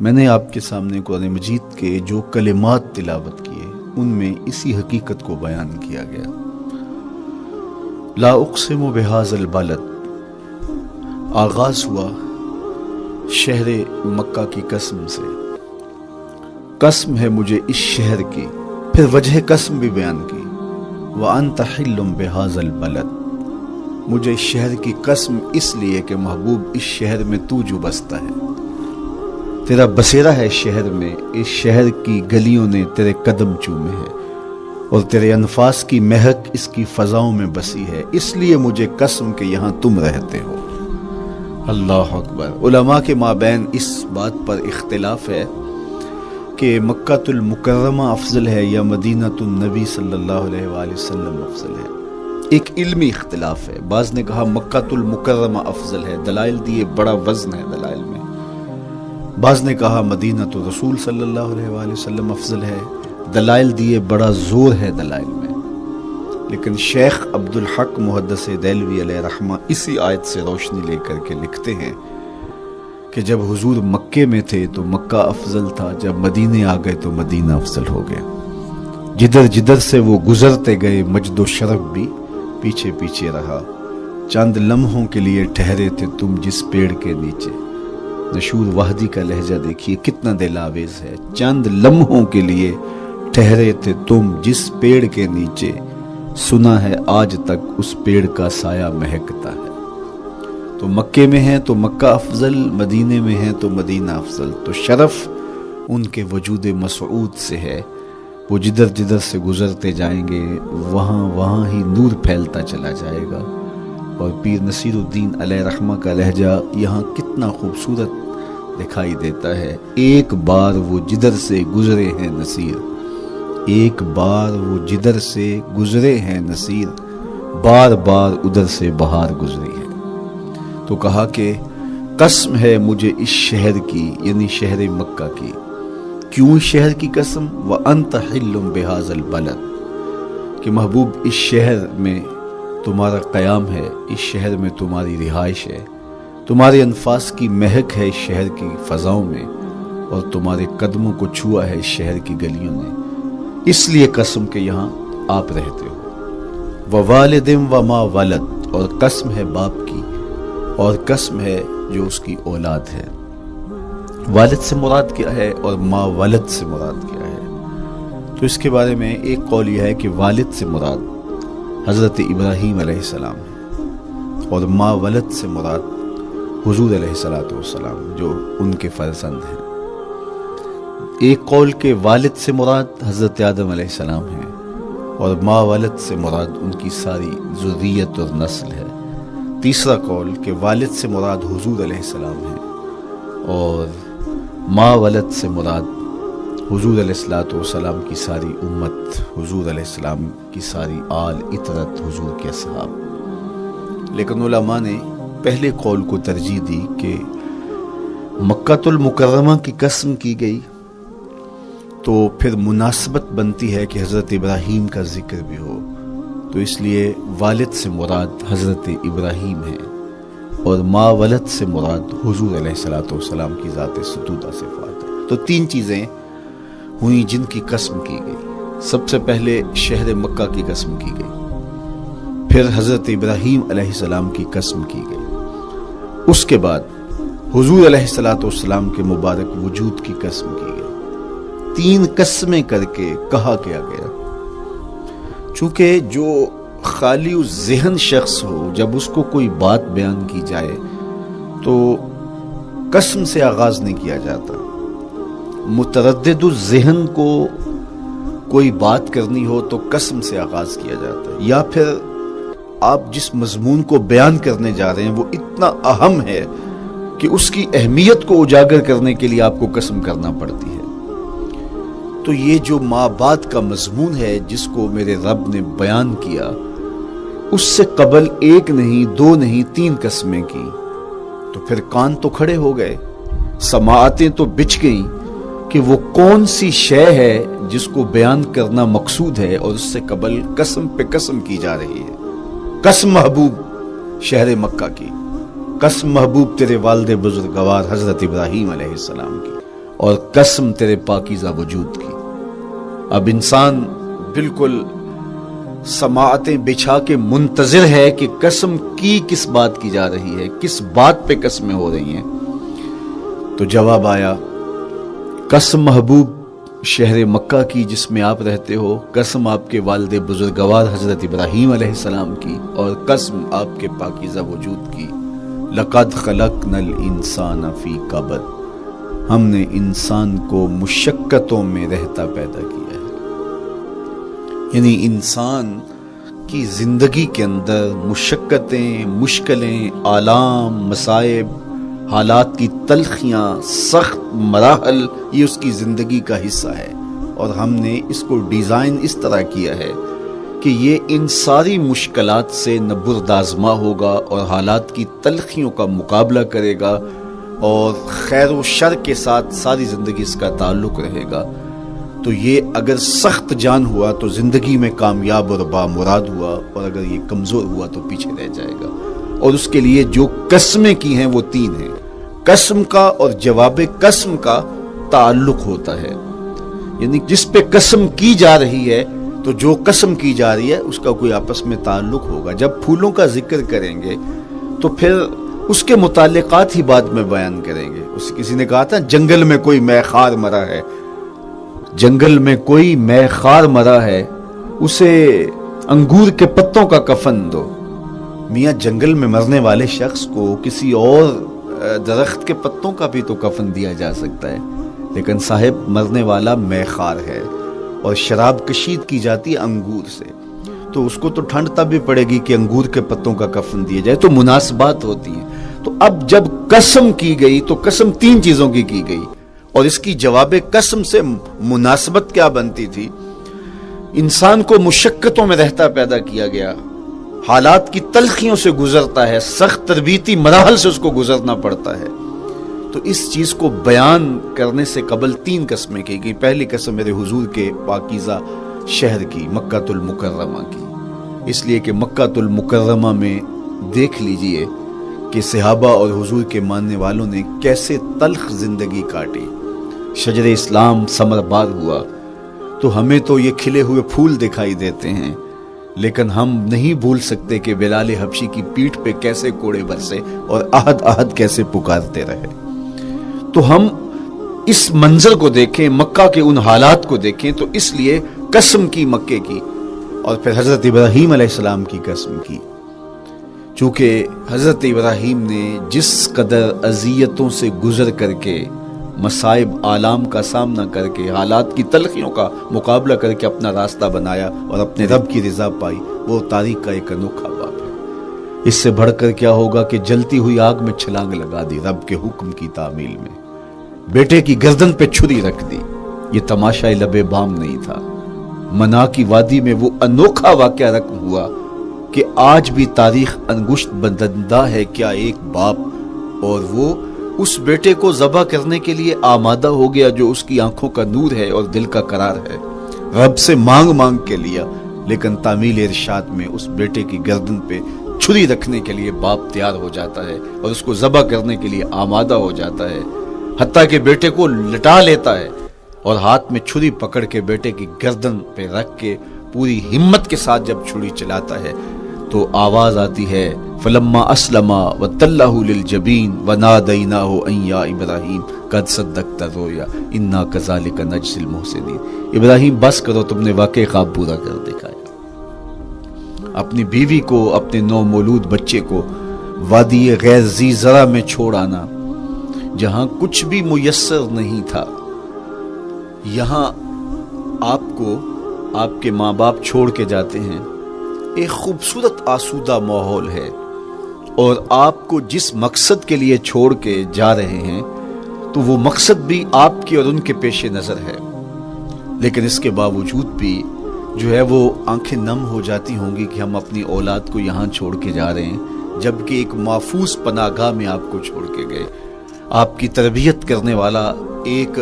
میں نے آپ کے سامنے قرآن مجید کے جو کلمات تلاوت کیے ان میں اسی حقیقت کو بیان کیا گیا۔ لا اقسم بہذا البلد، آغاز ہوا شہر مکہ کی قسم سے، قسم ہے مجھے اس شہر کی، پھر وجہ قسم بھی بیان کی، وَأَنْتَ حِلٌّ بِهَذَا الْبَلَدِ، مجھے اس شہر کی قسم اس لیے کہ محبوب اس شہر میں تو جو بستا ہے، تیرا بسیرا ہے اس شہر میں، اس شہر کی گلیوں نے تیرے قدم چومے ہیں اور تیرے انفاس کی مہک اس کی فضاؤں میں بسی ہے، اس لیے مجھے قسم کہ یہاں تم رہتے ہو۔ اللہ اکبر۔ علماء کے مابین اس بات پر اختلاف ہے کہ مکہ المکرمہ افضل ہے یا مدینہ النبی صلی اللہ علیہ وآلہ وسلم افضل ہے۔ ایک علمی اختلاف ہے، بعض نے کہا مکہ المکرمہ افضل ہے، دلائل دیے، بڑا وزن ہے دلائل میں۔ بعض نے کہا مدینہ رسول صلی اللہ علیہ وآلہ وسلم افضل ہے، دلائل دیے، بڑا زور ہے دلائل میں۔ لیکن شیخ عبدالحق محدث دہلوی علیہ رحمہ اسی آیت سے روشنی لے کر کے لکھتے ہیں کہ جب حضور مکے میں تھے تو مکہ افضل تھا، جب مدینے آ گئے تو مدینہ افضل ہو گیا۔ جدھر جدھر سے وہ گزرتے گئے مجد و شرف بھی پیچھے پیچھے رہا، چند لمحوں کے لیے ٹھہرے تھے تم جس پیڑ کے نیچے۔ نشور وحدی کا لہجہ دیکھیے کتنا دل آویز ہے، چند لمحوں کے لیے ٹھہرے تھے تم جس پیڑ کے نیچے، سنا ہے آج تک اس پیڑ کا سایہ مہکتا ہے۔ تو مکے میں ہیں تو مکہ افضل، مدینے میں ہیں تو مدینہ افضل۔ تو شرف ان کے وجود مسعود سے ہے، وہ جدھر جدھر سے گزرتے جائیں گے وہاں وہاں ہی نور پھیلتا چلا جائے گا۔ اور پیر نصیر الدین علیہ رحمہ کا لہجہ یہاں کتنا خوبصورت دکھائی دیتا ہے۔ ایک بار وہ جدھر سے گزرے ہیں نصیر، ایک بار وہ جدھر سے گزرے ہیں نصیر، بار بار ادھر سے بہار گزری ہے۔ تو کہا کہ قسم ہے مجھے اس شہر کی، یعنی شہر مکہ کی۔ کیوں اس شہر کی قسم؟ وَأَنْتَ حِلٌّ بِهَذَا الْبَلَدِ، کہ محبوب اس شہر میں تمہارا قیام ہے، اس شہر میں تمہاری رہائش ہے، تمہارے انفاس کی مہک ہے اس شہر کی فضاؤں میں، اور تمہارے قدموں کو چھوا ہے اس شہر کی گلیوں نے، اس لیے قسم کہ یہاں آپ رہتے ہو۔ وَوَالِدٍ وَمَا وَلَدَ، اور قسم ہے باپ کی، اور قسم ہے جو اس کی اولاد ہے۔ والد سے مراد کیا ہے اور ما ولد سے مراد کیا ہے؟ تو اس کے بارے میں ایک قول یہ ہے کہ والد سے مراد حضرت ابراہیم علیہ السلام ہے، اور ما ولد سے مراد حضور علیہ السلام جو ان کے فرزند ہیں۔ ایک قول کے والد سے مراد حضرت آدم علیہ السلام ہے، اور ما ولد سے مراد ان کی ساری ذریت اور نسل ہے۔ تیسرا قول کہ والد سے مراد حضور علیہ السلام ہے، اور ما ولد سے مراد حضور علیہ السلام کی ساری امت، حضور علیہ السلام کی ساری آل اطرت، حضور کے اصحاب۔ لیکن علماء نے پہلے قول کو ترجیح دی کہ مکہ المکرمہ کی قسم کی گئی تو پھر مناسبت بنتی ہے کہ حضرت ابراہیم کا ذکر بھی ہو، تو اس لیے والد سے مراد حضرت ابراہیم ہے، اور ما ولد سے مراد حضور علیہ السلام کی ذات ستودہ صفات ہے۔ تو تین چیزیں ہوئیں جن کی قسم کی گئی۔ سب سے پہلے شہر مکہ کی قسم کی گئی، پھر حضرت ابراہیم علیہ السلام کی قسم کی گئی، اس کے بعد حضور علیہ السلام کے مبارک وجود کی قسم کی گئی۔ تین قسمیں کر کے کہا کیا گیا، چونکہ جو خالی ذہن شخص ہو، جب اس کو کوئی بات بیان کی جائے تو قسم سے آغاز نہیں کیا جاتا۔ متردد الذہن کو کوئی بات کرنی ہو تو قسم سے آغاز کیا جاتا ہے، یا پھر آپ جس مضمون کو بیان کرنے جا رہے ہیں وہ اتنا اہم ہے کہ اس کی اہمیت کو اجاگر کرنے کے لیے آپ کو قسم کرنا پڑتی ہے۔ تو یہ جو ماں بعد کا مضمون ہے جس کو میرے رب نے بیان کیا، اس سے قبل ایک نہیں، دو نہیں، تین قسمیں کی، تو پھر کان تو کھڑے ہو گئے، سماعتیں تو بچھ گئیں کہ وہ کون سی شے ہے جس کو بیان کرنا مقصود ہے، اور اس سے قبل قسم پہ قسم کی جا رہی ہے۔ قسم محبوب شہر مکہ کی، قسم محبوب تیرے والد بزرگوار حضرت ابراہیم علیہ السلام کی، اور قسم تیرے پاکیزہ وجود کی۔ اب انسان بالکل سماعتیں بچھا کے منتظر ہے کہ قسم کی کس بات کی جا رہی ہے، کس بات پہ قسمیں ہو رہی ہیں۔ تو جواب آیا، قسم محبوب شہر مکہ کی جس میں آپ رہتے ہو، قسم آپ کے والد بزرگوار حضرت ابراہیم علیہ السلام کی، اور قسم آپ کے پاکیزہ وجود کی۔ لقد خلقنا الانسان فی کبد، ہم نے انسان کو مشقتوں میں رہتا پیدا کیا ہے۔ یعنی انسان کی زندگی کے اندر مشقتیں، مشکلیں، آلام، مصائب، حالات کی تلخیاں، سخت مراحل، یہ اس کی زندگی کا حصہ ہے، اور ہم نے اس کو ڈیزائن اس طرح کیا ہے کہ یہ ان ساری مشکلات سے نہ بردآزما ہوگا اور حالات کی تلخیوں کا مقابلہ کرے گا، اور خیر و شر کے ساتھ ساری زندگی اس کا تعلق رہے گا۔ تو یہ اگر سخت جان ہوا تو زندگی میں کامیاب اور بامراد ہوا، اور اگر یہ کمزور ہوا تو پیچھے رہ جائے گا۔ اور اس کے لیے جو قسمیں کی ہیں وہ 3 ہیں۔ قسم کا اور جواب قسم کا تعلق ہوتا ہے، یعنی جس پہ قسم کی جا رہی ہے تو جو قسم کی جا رہی ہے اس کا کوئی آپس میں تعلق ہوگا۔ جب پھولوں کا ذکر کریں گے تو پھر اس کے متعلقات ہی بعد میں بیان کریں گے۔ کسی نے کہا تھا جنگل میں کوئی مے خار مرا ہے، جنگل میں کوئی مے خار مرا ہے، اسے انگور کے پتوں کا کفن دو۔ میاں جنگل میں مرنے والے شخص کو کسی اور درخت کے پتوں کا بھی تو کفن دیا جا سکتا ہے، لیکن صاحب مرنے والا مے خار ہے، اور شراب کشید کی جاتی ہے انگور سے، تو اس کو تو ٹھنڈ تب بھی پڑے گی کہ انگور کے پتوں کا کفن دیا جائے، تو مناسبات ہوتی ہیں۔ تو اب جب قسم کی گئی تو قسم 3 چیزوں کی گئی، اور اس کی جواب قسم سے مناسبت کیا بنتی تھی؟ انسان کو مشقتوں میں رہتا پیدا کیا گیا، حالات کی تلخیوں سے گزرتا ہے، سخت تربیتی مراحل سے اس کو گزرنا پڑتا ہے۔ تو اس چیز کو بیان کرنے سے قبل 3 قسمیں کی گئی۔ پہلی قسم میرے حضور کے پاکیزہ شہر کی، مکہ المکرمہ کی، اس لیے کہ مکہ المکرمہ میں دیکھ لیجئے کہ صحابہ اور حضور کے ماننے والوں نے کیسے تلخ زندگی کاٹی۔ شجر اسلام ثمر بار ہوا تو ہمیں تو یہ کھلے ہوئے پھول دکھائی دیتے ہیں، لیکن ہم نہیں بھول سکتے کہ بلال حبشی کی پیٹھ پہ کیسے کوڑے برسے اور احد احد کیسے پکارتے رہے۔ تو ہم اس منظر کو دیکھیں، مکہ کے ان حالات کو دیکھیں، تو اس لیے قسم کی مکے کی، اور پھر حضرت ابراہیم علیہ السلام کی قسم کی، چونکہ حضرت ابراہیم نے جس قدر اذیتوں سے گزر کر کے، مصائب آلام کا سامنا کر کے، حالات کی تلخیوں کا مقابلہ کر کے اپنا راستہ بنایا اور اپنے رب کی رضا پائی، وہ تاریخ کا ایک انوکھا باب ہے۔ اس سے بڑھ کر کیا ہوگا کہ جلتی ہوئی آگ میں چھلانگ لگا دی رب کے حکم کی تعمیل میں، بیٹے کی گردن پہ چھری رکھ دی۔ یہ تماشا لب بام نہیں تھا، منا کی وادی میں وہ انوکھا واقعہ رقم ہوا کہ آج بھی تاریخ انگشت بدندہ ہے کیا ایک باپ، اور وہ اس بیٹے کو ذبح کرنے کے لیے آمادہ ہو گیا جو اس کی آنکھوں کا نور ہے اور دل کا قرار ہے، رب سے مانگ مانگ کے لیا، لیکن تعمیل ارشاد میں اس بیٹے کی گردن پہ چھری رکھنے کے لیے باپ تیار ہو جاتا ہے اور اس کو ذبح کرنے کے لیے آمادہ ہو جاتا ہے، حتیٰ کہ بیٹے کو لٹا لیتا ہے اور ہاتھ میں چھری پکڑ کے بیٹے کی گردن پہ رکھ کے پوری ہمت کے ساتھ جب چھری چلاتا ہے تو آواز آتی ہے فلما اسلما وتلہ للجبین ونادیناہ ان یا ابراہیم قد صدقت الرؤیا انا کذالک نجزی المحسنین۔ ابراہیم بس کرو، تم نے واقعی خواب پورا کر دکھایا۔ اپنی بیوی کو، اپنے نو مولود بچے کو وادی غیر ذی زرع میں چھوڑ آنا، جہاں کچھ بھی میسر نہیں تھا، یہاں آپ کو آپ کے ماں باپ چھوڑ کے جاتے ہیں، ایک خوبصورت آسودہ ماحول ہے، اور آپ کو جس مقصد کے لیے چھوڑ کے جا رہے ہیں تو وہ مقصد بھی آپ کے اور ان کے پیش نظر ہے، لیکن اس کے باوجود بھی جو ہے وہ آنکھیں نم ہو جاتی ہوں گی کہ ہم اپنی اولاد کو یہاں چھوڑ کے جا رہے ہیں، جبکہ ایک محفوظ پناہ گاہ میں آپ کو چھوڑ کے گئے۔ آپ کی تربیت کرنے والا ایک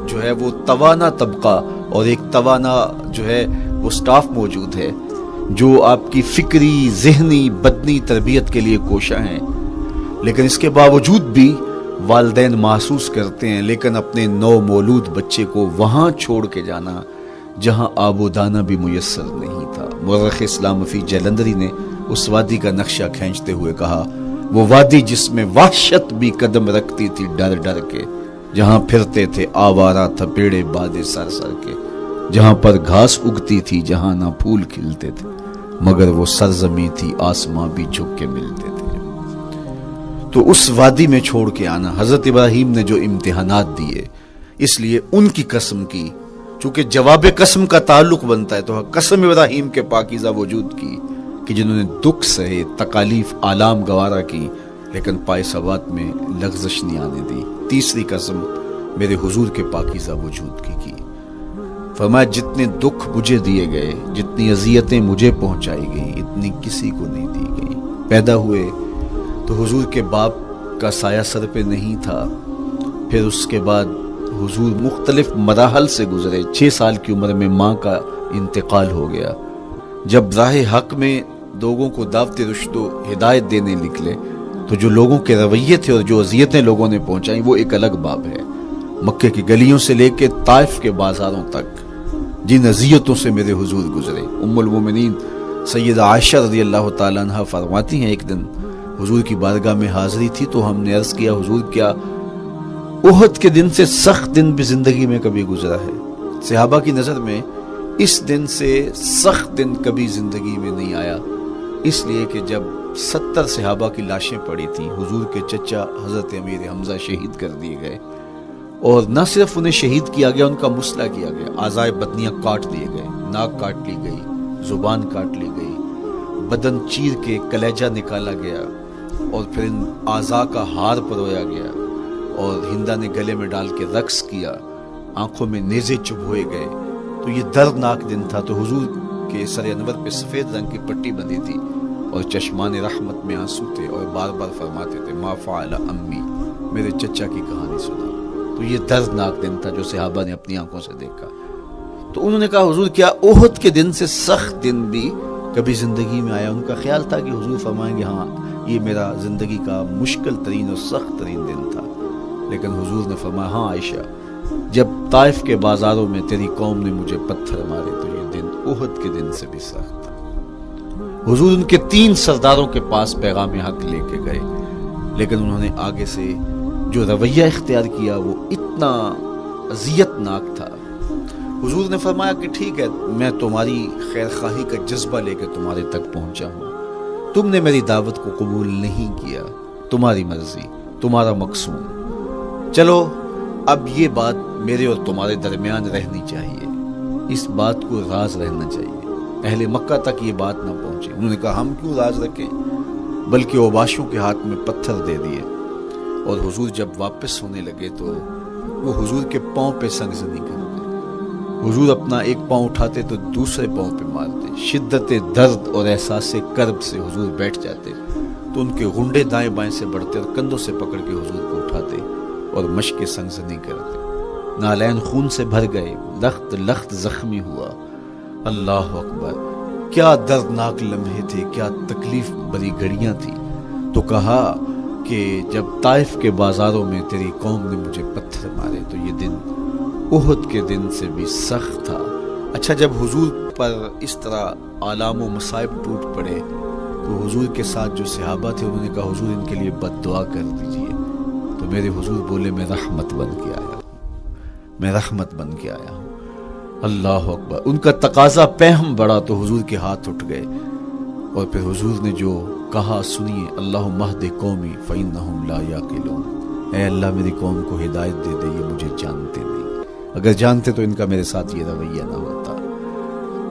جو ہے وہ توانا طبقہ اور ایک توانا جو ہے وہ سٹاف موجود ہے جو آپ کی فکری، ذہنی، بدنی تربیت کے لیے کوشاں ہیں، لیکن اس کے باوجود بھی والدین محسوس کرتے ہیں، لیکن اپنے نو مولود بچے کو وہاں چھوڑ کے جانا جہاں آب و دانہ بھی میسر نہیں تھا۔ مورخ اسلام فی جلندری نے اس وادی کا نقشہ کھینچتے ہوئے کہا، وہ وادی جس میں وحشت بھی قدم رکھتی تھی ڈر ڈر کے، جہاں پھرتے تھے آوارہ تھپیڑے بادے سر سر کے، جہاں پر گھاس اگتی تھی، جہاں نہ پھول کھلتے تھے، مگر وہ سرزمین تھی آسماں بھی جھک کے ملتے تھے۔ تو اس وادی میں چھوڑ کے آنا، حضرت ابراہیم نے جو امتحانات دیے، اس لیے ان کی قسم کی، چونکہ جواب قسم کا تعلق بنتا ہے، تو قسم ابراہیم کے پاکیزہ وجود کی کہ جنہوں نے دکھ سہے، تکالیف آلام گوارا کی، لیکن پائے ثبات میں لغزش نہیں آنے دی۔ تیسری قسم میرے حضور کے پاکیزہ وجود کی فرمایا جتنے دکھ مجھے دیے گئے، جتنی اذیتیں مجھے پہنچائی گئیں، اتنی کسی کو نہیں دی گئی۔ پیدا ہوئے تو حضور کے باپ کا سایہ سر پہ نہیں تھا، پھر اس کے بعد حضور مختلف مراحل سے گزرے۔ 6 سال کی عمر میں ماں کا انتقال ہو گیا۔ جب راہ حق میں لوگوں کو دعوت رشد و ہدایت دینے نکلے تو جو لوگوں کے رویے تھے اور جو اذیتیں لوگوں نے پہنچائیں وہ ایک الگ باب ہے۔ مکے کی گلیوں سے لے کے طائف کے بازاروں تک جن اذیتوں سے میرے حضور گزرے، ام المومنین سیدہ عائشہ رضی اللہ تعالیٰ عنہ فرماتی ہیں، ایک دن حضور کی بارگاہ میں حاضری تھی تو ہم نے عرض کیا، حضور کیا احد کے دن سے سخت دن بھی زندگی میں کبھی گزرا ہے؟ صحابہ کی نظر میں اس دن سے سخت دن کبھی زندگی میں نہیں آیا، اس لیے کہ جب 70 صحابہ کی لاشیں پڑی تھیں، حضور کے چچا حضرت امیر حمزہ شہید کر دیے گئے، اور نہ صرف انہیں شہید کیا گیا، ان کا مسئلہ کیا گیا، اعضائے بدنیاں کاٹ دیے گئے، ناک کاٹ لی گئی، زبان کاٹ لی گئی، بدن چیر کے کلیجہ نکالا گیا، اور پھر ان اعضاء کا ہار پرویا گیا، اور ہندا نے گلے میں ڈال کے رقص کیا، آنکھوں میں نیزے چبھوئے گئے۔ تو یہ دردناک دن تھا۔ تو حضور کے سر انور پہ سفید رنگ کی پٹی بندھی تھی اور چشمان رحمت میں آنسو تھے، اور بار بار فرماتے تھے، ما فعل امی، میرے چچا کی کہانی سنا۔ تو یہ دردناک دن تھا جو صحابہ نے اپنی آنکھوں سے دیکھا۔ تو انہوں نے کہا، حضور کیا احد کے دن سے سخت دن بھی کبھی زندگی میں آیا؟ ان کا خیال تھا کہ حضور فرمائیں گے ہاں یہ میرا زندگی کا مشکل ترین اور سخت ترین دن تھا، لیکن حضور نے فرمایا، ہاں عائشہ، جب طائف کے بازاروں میں تیری قوم نے مجھے پتھر مارے تو یہ دن احد کے دن سے بھی سخت تھا۔ حضور ان کے 3 سرداروں کے پاس پیغام حق لے کے گئے، لیکن انہوں نے آگے سے جو رویہ اختیار کیا وہ اتنا اذیت ناک تھا۔ حضور نے فرمایا کہ ٹھیک ہے، میں تمہاری خیر خواہی کا جذبہ لے کے تمہارے تک پہنچا ہوں، تم نے میری دعوت کو قبول نہیں کیا، تمہاری مرضی، تمہارا مقصود، چلو اب یہ بات میرے اور تمہارے درمیان رہنی چاہیے، اس بات کو راز رہنا چاہیے، اہل مکہ تک یہ بات نہ پہنچے۔ انہوں نے کہا، ہم کیوں راز رکھیں، بلکہ اوباشوں کے ہاتھ میں پتھر دے دیے، اور حضور جب واپس ہونے لگے تو وہ حضور کے پاؤں پہ سنگزنی کرتے، حضور اپنا ایک پاؤں اٹھاتے تو دوسرے پاؤں پہ مارتے، شدت درد اور احساس کرب سے حضور بیٹھ جاتے تو ان کے غنڈے دائیں بائیں سے بڑھتے اور کندھوں سے پکڑ کے حضور کو اٹھاتے اور مشق سنگزنی کرتے۔ نالین خون سے بھر گئے، لخت لخت زخمی ہوا۔ اللہ اکبر، کیا دردناک لمحے تھے، کیا تکلیف بری گھڑیاں تھی۔ تو کہا کہ جب طائف کے بازاروں میں تیری قوم نے مجھے پتھر مارے تو یہ دن احد کے دن سے بھی سخت تھا۔ اچھا، جب حضور پر اس طرح آلام و مصائب ٹوٹ پڑے تو حضور کے ساتھ جو صحابہ تھے انہوں نے کہا، حضور ان کے لیے بد دعا کر دیجئے۔ تو میرے حضور بولے، میں رحمت بن کے آیا ہوں، میں رحمت بن کے آیا ہوں۔ اللہ اکبر، ان کا تقاضا پہم بڑا تو حضور کے ہاتھ اٹھ گئے، اور پھر حضور نے جو کہا سنیے، اللہم اہد قومی فإنہم لا یعقلون، اے اللہ میری قوم کو ہدایت دے دے، یہ مجھے جانتے نہیں، اگر جانتے تو ان کا میرے ساتھ یہ رویہ نہ ہوتا۔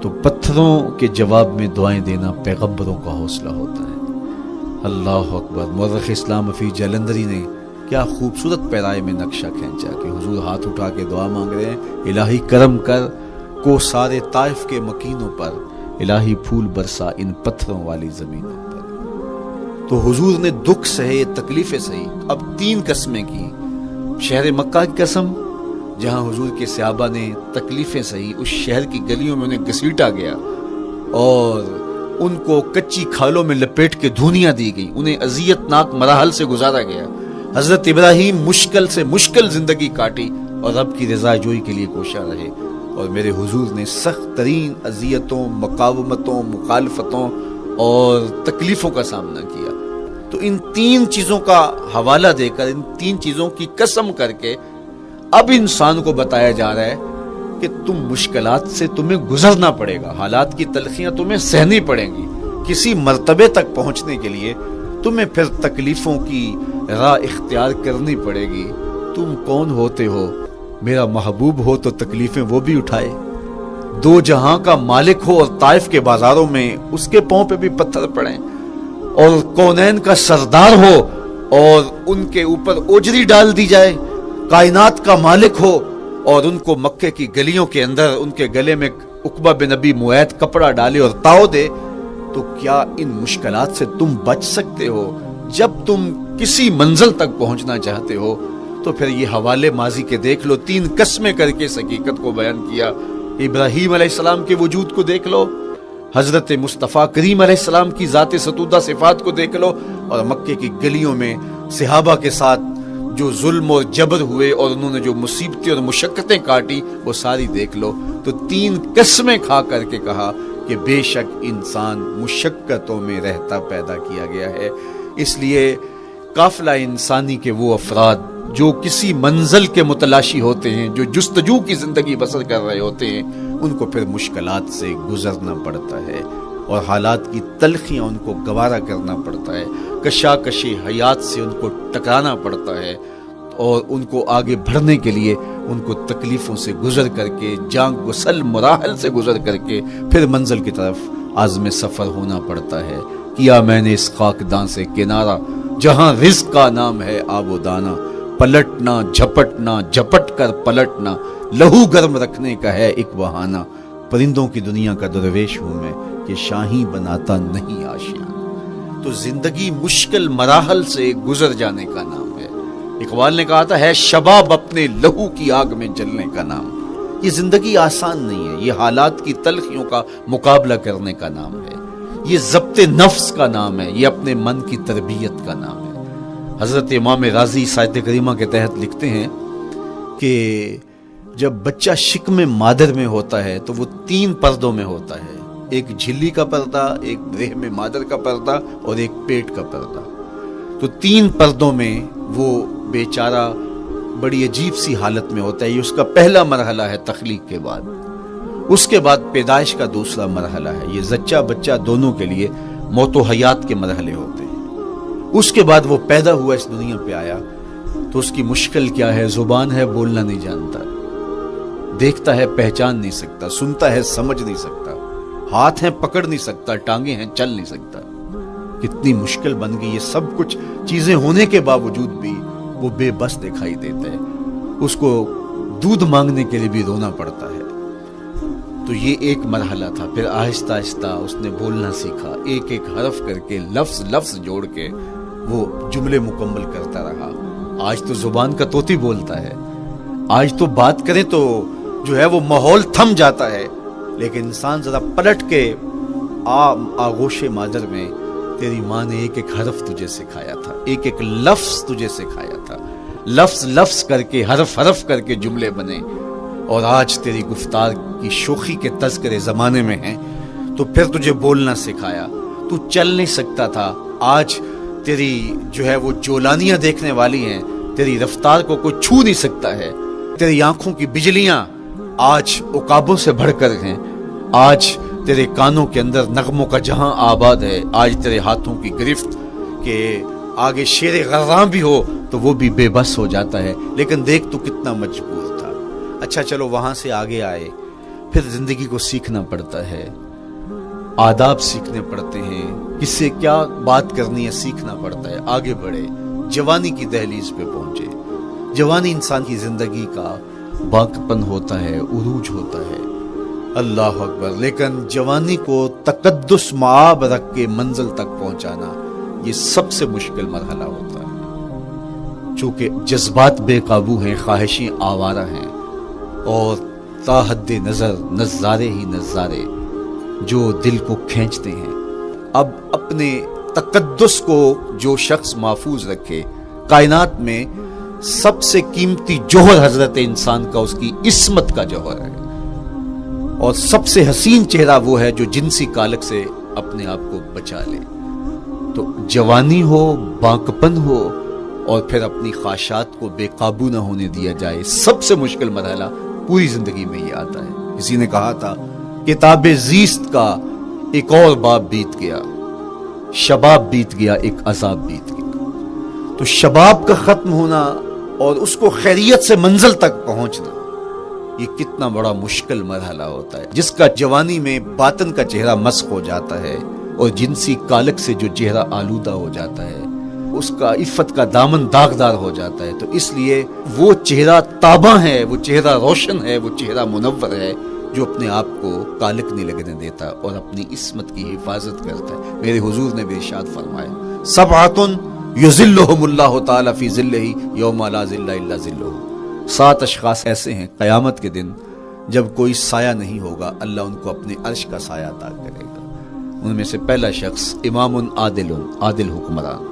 تو پتھروں کے جواب میں دعائیں دینا پیغمبروں کا حوصلہ ہوتا ہے۔ اللہ اکبر، مورخ اسلام فی جلندری نے کیا خوبصورت پیرائے میں نقشہ کھینچا کہ حضور ہاتھ اٹھا کے دعا مانگ رہے ہیں، الہی کرم کر کو سارے طائف کے مکینوں پر، الہی پھول برسا ان پتھروں والی زمینوں پر۔ تو حضور نے دکھ سہے، تکلیفیں سہی۔ اب 3 قسمیں کی، شہر مکہ کی قسم جہاں حضور کے صحابہ نے تکلیفیں سہی، اس شہر کی گلیوں میں انہیں گھسیٹا گیا اور ان کو کچی کھالوں میں لپیٹ کے دھونیاں دی گئی، انہیں اذیت ناک مراحل سے گزارا گیا، حضرت ابراہیم مشکل سے مشکل زندگی کاٹی اور رب کی رضا جوئی کے لیے کوشاں رہے، اور میرے حضور نے سخت ترین اذیتوں، مقاومتوں، مخالفتوں اور تکلیفوں کا سامنا کیا۔ تو ان تین چیزوں کا حوالہ دے کر، ان تین چیزوں کی قسم کر کے اب انسان کو بتایا جا رہا ہے کہ تم مشکلات سے تمہیں گزرنا پڑے گا، حالات کی تلخیاں تمہیں سہنی پڑیں گی، کسی مرتبے تک پہنچنے کے لیے تمہیں پھر تکلیفوں کی راہ اختیار کرنی پڑے گی۔ تم کون ہوتے ہو؟ میرا محبوب ہو تو تکلیفیں وہ بھی اٹھائے، دو جہاں کا مالک ہو اور طائف کے بازاروں میں اس کے پاؤں پہ بھی پتھر پڑیں، اور کونین کا سردار ہو اور ان کے اوپر اوجری ڈال دی جائے، کائنات کا مالک ہو اور ان کو مکے کی گلیوں کے اندر ان کے گلے میں عقبہ بن ابی معیط کپڑا ڈالے اور تاؤ دے، تو کیا ان مشکلات سے تم بچ سکتے ہو؟ جب تم کسی منزل تک پہنچنا چاہتے ہو تو پھر یہ حوالے ماضی کے دیکھ لو، تین قسمیں کر کے اس حقیقت کو بیان کیا۔ ابراہیم علیہ السلام کے وجود کو دیکھ لو، حضرت مصطفیٰ کریم علیہ السلام کی ذات ستودہ صفات کو دیکھ لو، اور مکے کی گلیوں میں صحابہ کے ساتھ جو ظلم اور جبر ہوئے اور انہوں نے جو مصیبتیں اور مشقتیں کاٹی وہ ساری دیکھ لو۔ تو تین قسمیں کھا کر کے کہا کہ بے شک انسان مشقتوں میں رہتا پیدا کیا گیا ہے۔ اس لیے قافلہ انسانی کے وہ افراد جو کسی منزل کے متلاشی ہوتے ہیں، جو جستجو کی زندگی بسر کر رہے ہوتے ہیں، ان کو پھر مشکلات سے گزرنا پڑتا ہے اور حالات کی تلخیاں ان کو گوارا کرنا پڑتا ہے، کشاکشی حیات سے ان کو ٹکرانا پڑتا ہے، اور ان کو آگے بڑھنے کے لیے ان کو تکلیفوں سے گزر کر کے، جان گسل مراحل سے گزر کر کے پھر منزل کی طرف عزم سفر ہونا پڑتا ہے۔ کیا میں نے اس خاکدان سے کنارہ جہاں رزق کا نام ہے آب و دانہ، پلٹنا جھپٹنا جھپٹ کر پلٹنا لہو گرم رکھنے کا ہے ایک بہانہ، پرندوں کی دنیا کا درویش ہوں میں کہ شاہی بناتا نہیں آشیاں۔ تو زندگی مشکل مراحل سے گزر جانے کا نام ہے۔ اقبال نے کہا تھا ہے شباب اپنے لہو کی آگ میں جلنے کا نام۔ یہ زندگی آسان نہیں ہے، یہ حالات کی تلخیوں کا مقابلہ کرنے کا نام ہے، یہ ضبط نفس کا نام ہے، یہ اپنے من کی تربیت کا نام ہے۔ حضرت امام رازی سائت کریمہ کے تحت لکھتے ہیں کہ جب بچہ شکم مادر میں ہوتا ہے تو وہ تین پردوں میں ہوتا ہے، ایک جھلی کا پردہ، ایک رحم مادر کا پردہ اور ایک پیٹ کا پردہ۔ تو تین پردوں میں وہ بیچارہ بڑی عجیب سی حالت میں ہوتا ہے۔ یہ اس کا پہلا مرحلہ ہے تخلیق کے بعد، اس کے بعد پیدائش کا دوسرا مرحلہ ہے، یہ زچہ بچہ دونوں کے لیے موت و حیات کے مرحلے ہوتے ہیں۔ اس کے بعد وہ پیدا ہوا، اس دنیا پہ آیا، تو اس کی مشکل کیا ہے؟ زبان ہے بولنا نہیں جانتا، دیکھتا ہے پہچان نہیں سکتا، سنتا ہے سمجھ نہیں سکتا، ہاتھ ہیں پکڑ نہیں سکتا، ٹانگیں ہیں چل نہیں سکتا۔ کتنی مشکل بن گئی، یہ سب کچھ چیزیں ہونے کے باوجود بھی وہ بے بس دکھائی دیتا ہے، اس کو دودھ مانگنے کے لیے بھی رونا پڑتا ہے۔ تو یہ ایک مرحلہ تھا۔ پھر آہستہ آہستہ اس نے بولنا سیکھا، ایک ایک حرف کر کے، لفظ لفظ جوڑ کے وہ جملے مکمل کرتا رہا۔ آج تو زبان کا طوطی بولتا ہے، آج تو بات کریں تو جو ہے وہ ماحول تھم جاتا ہے، لیکن انسان ذرا پلٹ کے آغوش مادر میں تیری ماں نے ایک ایک حرف تجھے سکھایا تھا، ایک ایک لفظ تجھے سکھایا تھا، لفظ لفظ کر کے، حرف حرف کر کے جملے بنے، اور آج تیری گفتار کی شوخی کے تذکرے زمانے میں ہیں، تو پھر تجھے بولنا سکھایا۔ تو چل نہیں سکتا تھا، آج تیری جو ہے وہ جولانیاں دیکھنے والی ہیں، تیری رفتار کو کوئی چھو نہیں سکتا ہے، تیری آنکھوں کی بجلیاں آج عقابوں سے بڑھ کر ہیں، آج تیرے کانوں کے اندر نغموں کا جہاں آباد ہے، آج تیرے ہاتھوں کی گرفت کہ آگے شیر غراں بھی ہو تو وہ بھی بے بس ہو جاتا ہے، لیکن دیکھ تو کتنا مجبور تھا۔ اچھا چلو وہاں سے آگے آئے، پھر زندگی کو سیکھنا پڑتا ہے، آداب سیکھنے پڑتے ہیں، کس سے کیا بات کرنی ہے سیکھنا پڑتا ہے، آگے بڑھے، جوانی کی دہلیز پہ پہنچے۔ جوانی انسان کی زندگی کا باقپن ہوتا ہے، عروج ہوتا ہے، اللہ اکبر، لیکن جوانی کو تقدس معاب رکھ کے منزل تک پہنچانا یہ سب سے مشکل مرحلہ ہوتا ہے، چونکہ جذبات بے قابو ہیں، خواہشیں آوارہ ہیں، اور تا حد نظر نظارے ہی نظارے جو دل کو کھینچتے ہیں۔ اب اپنے تقدس کو جو شخص محفوظ رکھے، کائنات میں سب سے قیمتی جوہر حضرت انسان کا اس کی عصمت کا جوہر ہے، اور سب سے حسین چہرہ وہ ہے جو جنسی کالک سے اپنے آپ کو بچا لے۔ تو جوانی ہو، بانکپن ہو، اور پھر اپنی خواہشات کو بے قابو نہ ہونے دیا جائے، سب سے مشکل مرحلہ پوری زندگی میں یہ آتا ہے۔ کسی نے کہا تھا کتاب زیست کا ایک اور باب بیت گیا، شباب بیت گیا، ایک عذاب بیت گیا۔ تو شباب کا ختم ہونا اور اس کو خیریت سے منزل تک پہنچنا، یہ کتنا بڑا مشکل مرحلہ ہوتا ہے، جس کا جوانی میں باطن کا چہرہ مسخ ہو جاتا ہے اور جنسی کالک سے جو چہرہ آلودہ ہو جاتا ہے اس کا عفت کا دامن داغدار ہو جاتا ہے۔ تو اس لیے وہ چہرہ تاباں ہے، وہ چہرہ روشن ہے، وہ چہرہ منور ہے جو اپنے آپ کو کالک نہیں لگنے دیتا اور اپنی عصمت کی حفاظت کرتا ہے۔ میرے حضور نے بھی ارشاد فرمایا، سبعۃ یظلھم اللہ تعالی فی ظلہ یوم لا ظل الا ظلہ، 7 اشخاص ایسے ہیں قیامت کے دن جب کوئی سایہ نہیں ہوگا، اللہ ان کو اپنے عرش کا سایہ عطا کرے گا۔ ان میں سے پہلا شخص امام عادل حکمران،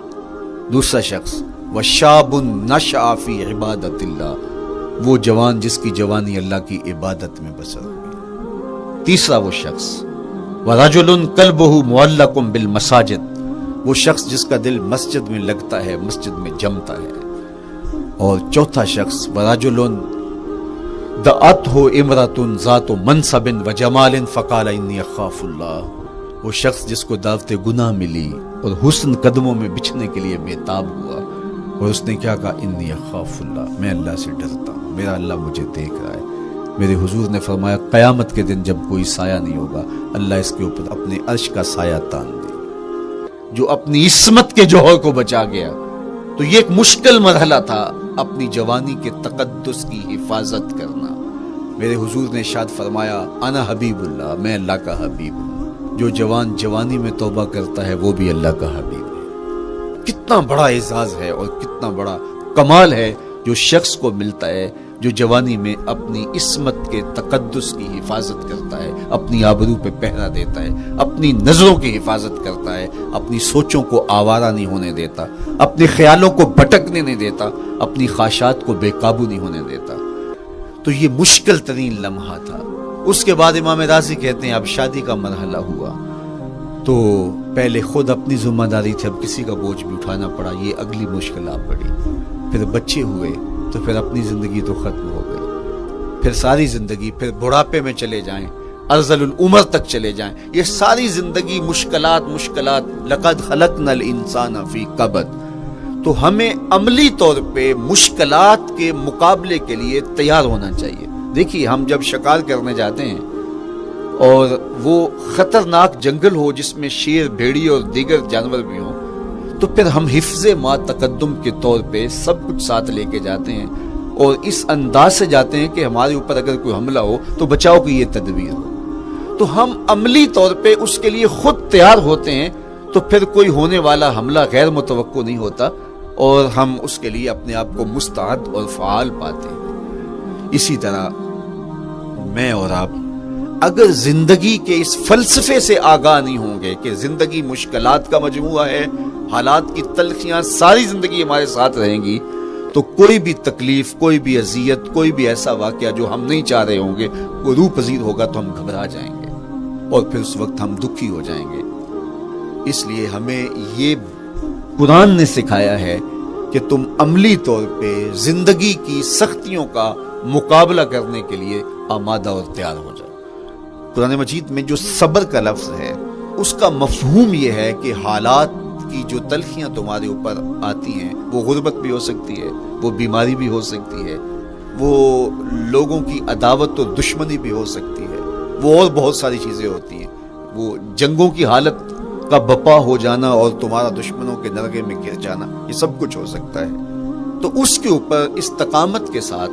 دوسرا شخص وشاب نشأ فی عبادت اللہ، وہ جوان جس کی جوانی اللہ کی عبادت میں بسر ہوئی، تیسرا وہ شخص ورجل قلبہ معلق بالمساجد، وہ شخص جس کا دل مسجد میں لگتا ہے، مسجد میں جمتا ہے، اور چوتھا شخص ورجل دعته امرأة ذات منصب وجمال فقال انی اخاف اللہ، وہ شخص جس کو دعوت گناہ ملی اور حسن قدموں میں بچھنے کے لیے بےتاب ہوا، اور اس نے کیا کہا، انی اخاف اللہ، میں اللہ سے ڈرتا ہوں، میرا اللہ مجھے دیکھ رہا ہے۔ میرے حضور نے فرمایا قیامت کے دن جب کوئی سایہ نہیں ہوگا، اللہ اس کے اوپر اپنے عرش کا سایہ تان دے، جو اپنی عصمت کے جوہر کو بچا گیا۔ تو یہ ایک مشکل مرحلہ تھا، اپنی جوانی کے تقدس کی حفاظت کرنا۔ میرے حضور نے ارشاد فرمایا، انا حبیب اللہ، میں اللہ کا حبیب ہوں۔ جو جوان جوانی میں توبہ کرتا ہے وہ بھی اللہ کا حبیب ہے۔ کتنا بڑا اعزاز ہے اور کتنا بڑا کمال ہے جو شخص کو ملتا ہے جو جوانی میں اپنی عصمت کے تقدس کی حفاظت کرتا ہے، اپنی آبرو پہ پہرا دیتا ہے، اپنی نظروں کی حفاظت کرتا ہے، اپنی سوچوں کو آوارہ نہیں ہونے دیتا، اپنے خیالوں کو بھٹکنے نہیں دیتا، اپنی خواہشات کو بے قابو نہیں ہونے دیتا۔ تو یہ مشکل ترین لمحہ تھا۔ اس کے بعد امام راضی کہتے ہیں اب شادی کا مرحلہ ہوا، تو پہلے خود اپنی ذمہ داری تھی، اب کسی کا بوجھ بھی اٹھانا پڑا، یہ اگلی مشکل آ پڑی۔ پھر بچے ہوئے تو پھر اپنی زندگی تو ختم ہو گئی، پھر ساری زندگی، پھر بڑھاپے میں چلے جائیں، ارذل العمر تک چلے جائیں، یہ ساری زندگی مشکلات۔ لقد خلقنا الانسان فی کبد۔ تو ہمیں عملی طور پہ مشکلات کے مقابلے کے لیے تیار ہونا چاہیے۔ دیکھیے ہم جب شکار کرنے جاتے ہیں اور وہ خطرناک جنگل ہو جس میں شیر، بھیڑی اور دیگر جانور بھی ہوں، تو پھر ہم حفظ ما تقدم کے طور پہ سب کچھ ساتھ لے کے جاتے ہیں اور اس انداز سے جاتے ہیں کہ ہمارے اوپر اگر کوئی حملہ ہو تو بچاؤ کی یہ تدبیر ہو۔ تو ہم عملی طور پہ اس کے لیے خود تیار ہوتے ہیں، تو پھر کوئی ہونے والا حملہ غیر متوقع نہیں ہوتا اور ہم اس کے لیے اپنے آپ کو مستعد اور فعال پاتے ہیں۔ اسی طرح میں اور آپ اگر زندگی کے اس فلسفے سے آگاہ نہیں ہوں گے کہ زندگی مشکلات کا مجموعہ ہے، حالات کی تلخیاں ساری زندگی ہمارے ساتھ رہیں گی، تو کوئی بھی تکلیف، کوئی بھی اذیت، کوئی بھی ایسا واقعہ جو ہم نہیں چاہ رہے ہوں گے وہ روح پذیر ہوگا تو ہم گھبرا جائیں گے اور پھر اس وقت ہم دکھی ہو جائیں گے۔ اس لیے ہمیں یہ قرآن نے سکھایا ہے کہ تم عملی طور پہ زندگی کی سختیوں کا مقابلہ کرنے کے لیے آمادہ اور تیار ہو جاؤ۔ قرآن مجید میں جو صبر کا لفظ ہے اس کا مفہوم یہ ہے کہ حالات کی جو تلخیاں تمہارے اوپر آتی ہیں، وہ غربت بھی ہو سکتی ہے، وہ بیماری بھی ہو سکتی ہے، وہ لوگوں کی عداوت اور دشمنی بھی ہو سکتی ہے، وہ اور بہت ساری چیزیں ہوتی ہیں، وہ جنگوں کی حالت کا بپا ہو جانا اور تمہارا دشمنوں کے نرغے میں گر جانا، یہ سب کچھ ہو سکتا ہے۔ تو اس کے اوپر استقامت کے ساتھ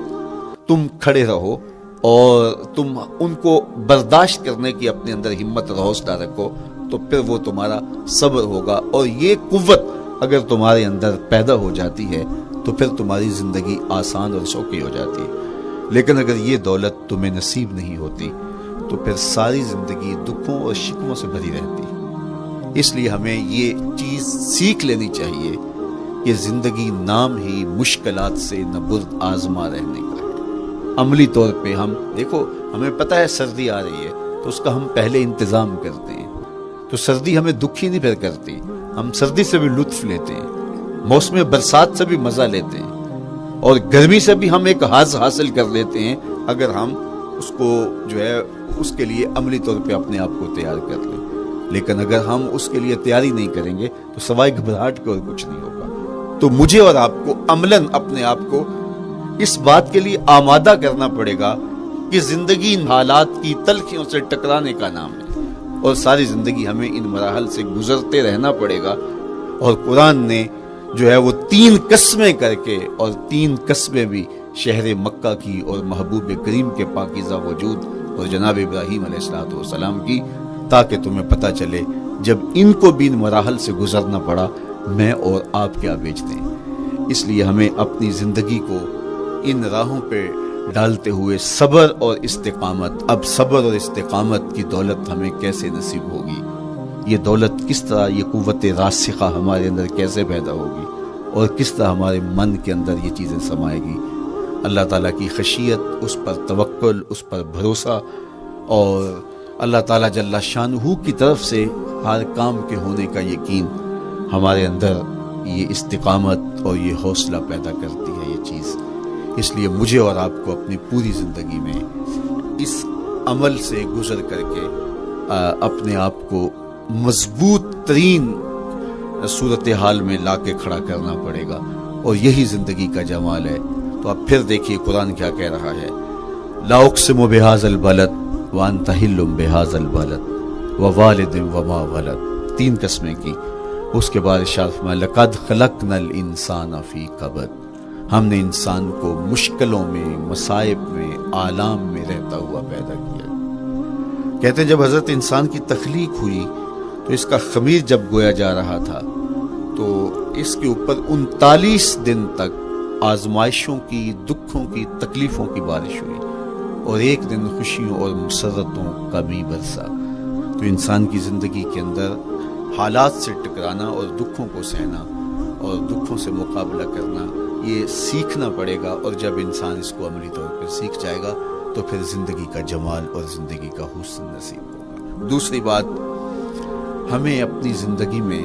تم کھڑے رہو اور تم ان کو برداشت کرنے کی اپنے اندر ہمت اور حوصلہ رکھو، تو پھر وہ تمہارا صبر ہوگا، اور یہ قوت اگر تمہارے اندر پیدا ہو جاتی ہے تو پھر تمہاری زندگی آسان اور سوکھی ہو جاتی ہے۔ لیکن اگر یہ دولت تمہیں نصیب نہیں ہوتی تو پھر ساری زندگی دکھوں اور شکووں سے بھری رہتی ہے۔ اس لیے ہمیں یہ چیز سیکھ لینی چاہیے کہ زندگی نام ہی مشکلات سے نہ برد آزما رہنے کا ہے۔ عملی طور پہ ہم دیکھو، ہمیں پتہ ہے سردی آ رہی ہے تو اس کا ہم پہلے انتظام کرتے ہیں، تو سردی ہمیں دکھی نہیں پھر کرتی، ہم سردی سے بھی لطف لیتے ہیں، موسم برسات سے بھی مزہ لیتے ہیں، اور گرمی سے بھی ہم ایک حاص حاصل کر لیتے ہیں اگر ہم اس کو جو ہے اس کے لیے عملی طور پہ اپنے آپ کو تیار کر لیں۔ لیکن اگر ہم اس کے لیے تیاری نہیں کریں گے تو سوائے گھبراہٹ کے اور کچھ نہیں ہوگا۔ تو مجھے اور آپ کو عملاً اپنے آپ کو اس بات کے لیے آمادہ کرنا پڑے گا کہ زندگی ان حالات کی تلخیوں سے ٹکرانے کا نام ہے، اور ساری زندگی ہمیں ان مراحل سے گزرتے رہنا پڑے گا۔ اور قرآن نے جو ہے وہ 3 قسمیں کر کے، اور 3 قسمیں بھی شہر مکہ کی اور محبوب کریم کے پاکیزہ وجود اور جناب ابراہیم علیہ السلام کی، تاکہ تمہیں پتہ چلے جب ان کو بھی ان مراحل سے گزرنا پڑا میں اور آپ کیا بیچتے ہیں۔ اس لیے ہمیں اپنی زندگی کو ان راہوں پہ ڈالتے ہوئے صبر اور استقامت، اب صبر اور استقامت کی دولت ہمیں کیسے نصیب ہوگی، یہ دولت کس طرح، یہ قوت راسخہ ہمارے اندر کیسے پیدا ہوگی، اور کس طرح ہمارے من کے اندر یہ چیزیں سمائے گی۔ اللہ تعالیٰ کی خشیت، اس پر توکل، اس پر بھروسہ، اور اللہ تعالیٰ جل شانہ کی طرف سے ہر کام کے ہونے کا یقین ہمارے اندر یہ استقامت اور یہ حوصلہ پیدا کرتی ہے یہ چیز۔ اس لیے مجھے اور آپ کو اپنی پوری زندگی میں اس عمل سے گزر کر کے اپنے آپ کو مضبوط ترین صورتحال میں لا کے کھڑا کرنا پڑے گا، اور یہی زندگی کا جمال ہے۔ تو اب پھر دیکھیے قرآن کیا کہہ رہا ہے، لا اقسم بہذا البلد وانت حل بہذا البلد ووالد وما ولد، 3 قسمیں کی۔ اس کے بعد ارشاد فرمایا لقد خلقنا الانسان فی کبد، ہم نے انسان کو مشکلوں میں، مصائب میں، آلام میں رہتا ہوا پیدا کیا۔ کہتے ہیں جب حضرت انسان کی تخلیق ہوئی تو اس کا خمیر جب گویا جا رہا تھا تو اس کے اوپر 39 دن تک آزمائشوں کی، دکھوں کی، تکلیفوں کی بارش ہوئی، اور ایک دن خوشیوں اور مسرتوں کا بھی برسا۔ تو انسان کی زندگی کے اندر حالات سے ٹکرانا اور دکھوں کو سہنا اور دکھوں سے مقابلہ کرنا یہ سیکھنا پڑے گا، اور جب انسان اس کو عملی طور پر سیکھ جائے گا تو پھر زندگی کا جمال اور زندگی کا حسن نصیب ہوگا۔ دوسری بات، ہمیں اپنی زندگی میں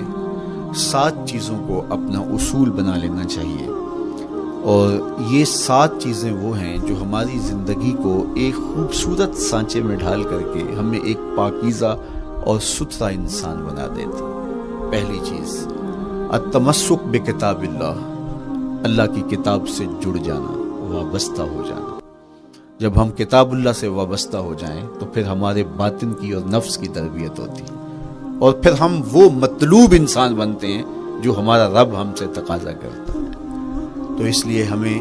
7 چیزوں کو اپنا اصول بنا لینا چاہیے، اور یہ 7 چیزیں وہ ہیں جو ہماری زندگی کو ایک خوبصورت سانچے میں ڈھال کر کے ہمیں ایک پاکیزہ اور ستھرا انسان بنا دیتی۔ پہلی چیز، التمسک بکتاب اللہ، اللہ کی کتاب سے جڑ جانا، وابستہ ہو جانا۔ جب ہم کتاب اللہ سے وابستہ ہو جائیں تو پھر ہمارے باطن کی اور نفس کی تربیت ہوتی ہے، اور پھر ہم وہ مطلوب انسان بنتے ہیں جو ہمارا رب ہم سے تقاضا کرتا ہے۔ تو اس لیے ہمیں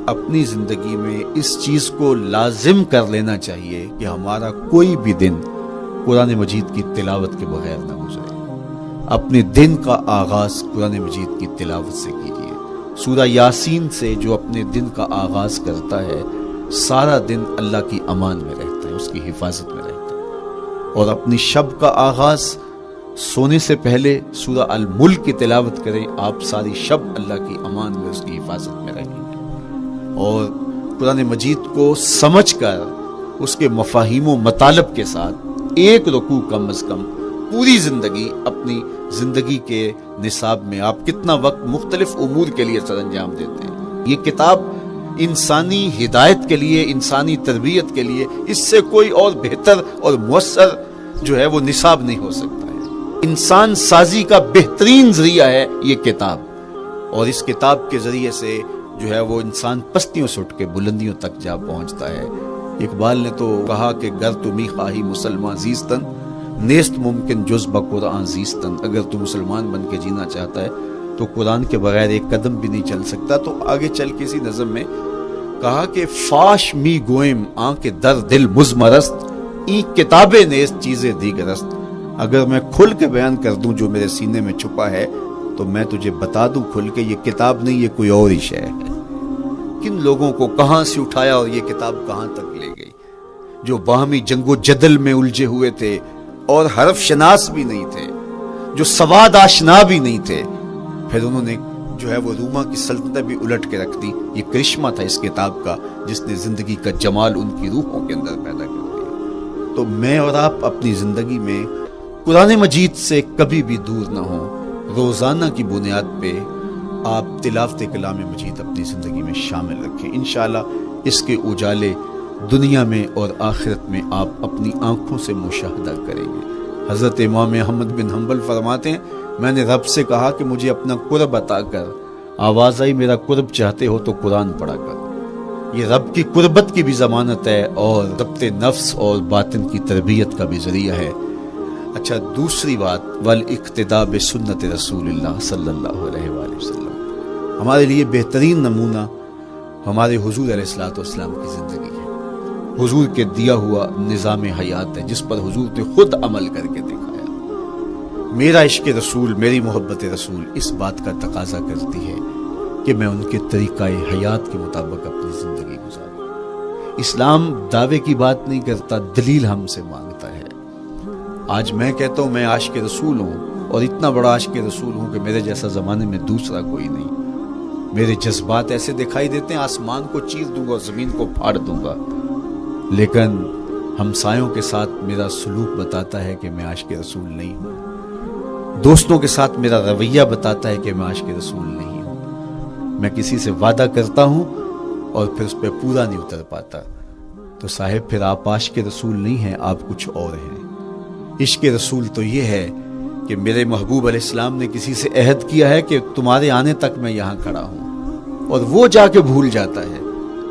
اپنی زندگی میں اس چیز کو لازم کر لینا چاہیے کہ ہمارا کوئی بھی دن قرآن مجید کی تلاوت کے بغیر نہ گزرے۔ اپنے دن کا آغاز قرآن مجید کی تلاوت سے کیجیے۔ سورہ یاسین سے جو اپنے دن کا آغاز کرتا ہے سارا دن اللہ کی امان میں رہتا ہے، اس کی حفاظت میں رہتا ہے۔ اور اپنی شب کا آغاز سونے سے پہلے سورہ الملک کی تلاوت کریں، آپ ساری شب اللہ کی امان میں، اس کی حفاظت میں رہیں گے۔ اور قرآن مجید کو سمجھ کر اس کے مفاہیم و مطالب کے ساتھ ایک رکوع کم از کم پوری زندگی، اپنی زندگی کے نصاب میں آپ کتنا وقت مختلف امور کے لیے سر انجام دیتے ہیں۔ یہ کتاب انسانی ہدایت کے لیے، انسانی تربیت کے لیے، اس سے کوئی اور بہتر اور مؤثر جو ہے وہ نصاب نہیں ہو سکتا ہے۔ انسان سازی کا بہترین ذریعہ ہے یہ کتاب، اور اس کتاب کے ذریعے سے جو ہے وہ انسان پستیوں سے اٹھ کے بلندیوں تک جا پہنچتا ہے۔ اقبال نے تو کہا کہ گر تمی خواہی مسلمان زیستن نیست ممکن جز بقرآن زیستن، اگر تو مسلمان بن کے جینا چاہتا ہے تو قرآن کے بغیر ایک قدم بھی نہیں چل سکتا۔ تو آگے چل کے اسی نظم میں کہا کہ فاش می گوئم آنکھ در دل مزمرست ای کتابیں نیست چیزیں دیگرست، اگر میں کھل کے بیان کر دوں جو میرے سینے میں چھپا ہے تو میں تجھے بتا دوں کھل کے، یہ کتاب نہیں، یہ کوئی اور ہی شے ہے۔ کن لوگوں کو کہاں سے اٹھایا اور یہ کتاب کہاں تک لے گئی، جو باہمی جنگ و جدل میں الجھے ہوئے تھے اور حرف شناس بھی نہیں تھے، جو سواد آشنا بھی نہیں تھے، پھر انہوں نے جو ہے وہ روما کی سلطنت بھی الٹ کے رکھ دی. یہ کرشمہ تھا اس کتاب کا جس نے زندگی کا جمال ان کی روحوں کے اندر پیدا کر دیا. تو میں اور آپ اپنی زندگی میں قرآن مجید سے کبھی بھی دور نہ ہوں. روزانہ کی بنیاد پہ آپ تلاوت کلام مجید اپنی زندگی میں شامل رکھیں. انشاءاللہ اس کے اجالے دنیا میں اور آخرت میں آپ اپنی آنکھوں سے مشاہدہ کریں گے. حضرت امام احمد بن حنبل فرماتے ہیں میں نے رب سے کہا کہ مجھے اپنا قرب عطا کر. آواز آئی میرا قرب چاہتے ہو تو قرآن پڑھا کر. یہ رب کی قربت کی بھی ضمانت ہے اور ضبط نفس اور باطن کی تربیت کا بھی ذریعہ ہے. اچھا دوسری بات والاقتداء بسنت رسول اللہ صلی اللہ علیہ وآلہ وسلم. ہمارے لیے بہترین نمونہ ہمارے حضور علیہ الصلوۃ والسلام کی زندگی ہے. حضور کے دیا ہوا نظام حیات ہے جس پر حضور نے خود عمل کر کے دکھایا. میرا عشق رسول میری محبت رسول اس بات کا تقاضا کرتی ہے کہ میں ان کے طریقہ حیات کے مطابق اپنی زندگی گزاروں. اسلام دعوے کی بات نہیں کرتا، دلیل ہم سے مانگتا ہے. آج میں کہتا ہوں میں عاشق رسول ہوں اور اتنا بڑا عاشق رسول ہوں کہ میرے جیسا زمانے میں دوسرا کوئی نہیں. میرے جذبات ایسے دکھائی دیتے ہیں آسمان کو چیر دوں گا اور زمین کو پھاڑ دوں گا، لیکن ہمسایوں کے ساتھ میرا سلوک بتاتا ہے کہ میں عاشق رسول نہیں ہوں. دوستوں کے ساتھ میرا رویہ بتاتا ہے کہ میں عاشق رسول نہیں ہوں. میں کسی سے وعدہ کرتا ہوں اور پھر اس پہ پورا نہیں اتر پاتا. تو صاحب پھر آپ عاشق رسول نہیں ہیں، آپ کچھ اور ہیں. عشق رسول تو یہ ہے کہ میرے محبوب علیہ السلام نے کسی سے عہد کیا ہے کہ تمہارے آنے تک میں یہاں کھڑا ہوں، اور وہ جا کے بھول جاتا ہے